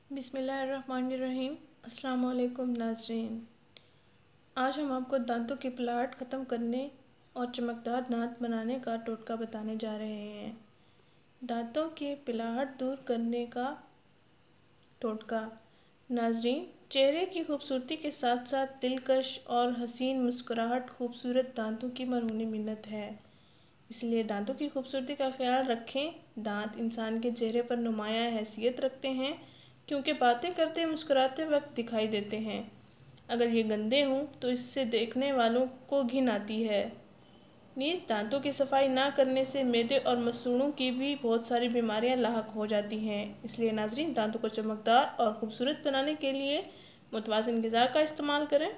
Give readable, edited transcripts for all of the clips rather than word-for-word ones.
बिस्मिल्लाहिर्रहमानिर्रहीम। अस्सलाम वालेकुम नाज़रीन। आज हम आपको दांतों की पिलाहट ख़त्म करने और चमकदार दांत बनाने का टोटका बताने जा रहे हैं। दांतों की पिलाहट दूर करने का टोटका। नाज़रीन, चेहरे की खूबसूरती के साथ साथ दिलकश और हसीन मुस्कुराहट खूबसूरत दांतों की मरहूनी मिन्नत है। इसलिए दांतों की खूबसूरती का ख्याल रखें। दांत इंसान के चेहरे पर नुमायाँ हैसियत रखते हैं क्योंकि बातें करते मुस्कुराते वक्त दिखाई देते हैं। अगर ये गंदे हों तो इससे देखने वालों को घिन आती है। नीज दांतों की सफाई ना करने से मैदे और मसूड़ों की भी बहुत सारी बीमारियां लाहक हो जाती हैं। इसलिए नाज़रीन, दांतों को चमकदार और खूबसूरत बनाने के लिए मुतवाज़िन ग़िज़ा का इस्तेमाल करें,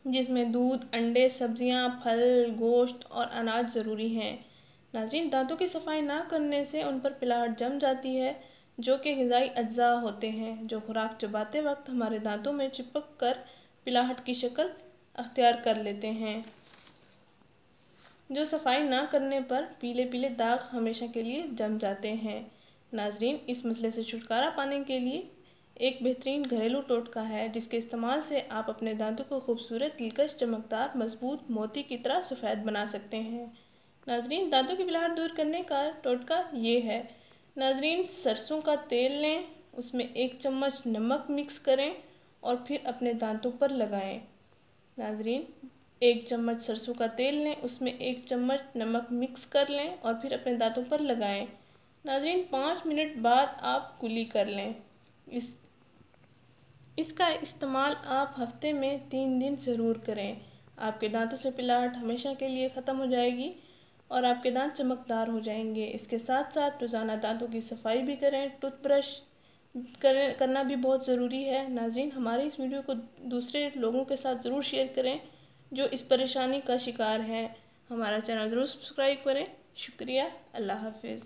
जिसमें दूध, अंडे, सब्जियां, फल, गोश्त और अनाज ज़रूरी हैं। नाज़रीन, दांतों की सफाई ना करने से उन पर पिलाहट जम जाती है, जो कि ग़िज़ाई अज्जा होते हैं, जो खुराक चबाते वक्त हमारे दांतों में चिपक कर पिलाहट की शक्ल अख्तियार कर लेते हैं, जो सफाई ना करने पर पीले पीले दाग हमेशा के लिए जम जाते हैं। नाज़रीन, इस मसले से छुटकारा पाने के लिए एक बेहतरीन घरेलू टोटका है, जिसके इस्तेमाल से आप अपने दांतों को खूबसूरत, दिलकश, चमकदार, मजबूत मोती की तरह सफ़ेद बना सकते हैं। नाज़रीन, दांतों की पिलाहट दूर करने का टोटका ये है। नाज़रीन, सरसों का तेल लें, उसमें 1 चम्मच नमक मिक्स करें और फिर अपने दांतों पर लगाएं। नाज़रीन, 1 चम्मच सरसों का तेल लें, उसमें 1 चम्मच नमक मिक्स कर लें और फिर अपने दांतों पर लगाएं। नाज़रीन, 5 मिनट बाद आप कुली कर लें। इसका इस्तेमाल आप हफ्ते में 3 दिन ज़रूर करें। आपके दांतों से पिलाहट हमेशा के लिए ख़त्म हो जाएगी और आपके दांत चमकदार हो जाएंगे। इसके साथ साथ रोज़ाना दांतों की सफाई भी करें। टूथब्रश करना भी बहुत ज़रूरी है। नाज़रीन, हमारी इस वीडियो को दूसरे लोगों के साथ ज़रूर शेयर करें जो इस परेशानी का शिकार है। हमारा चैनल ज़रूर सब्सक्राइब करें। शुक्रिया। अल्लाह हाफिज़।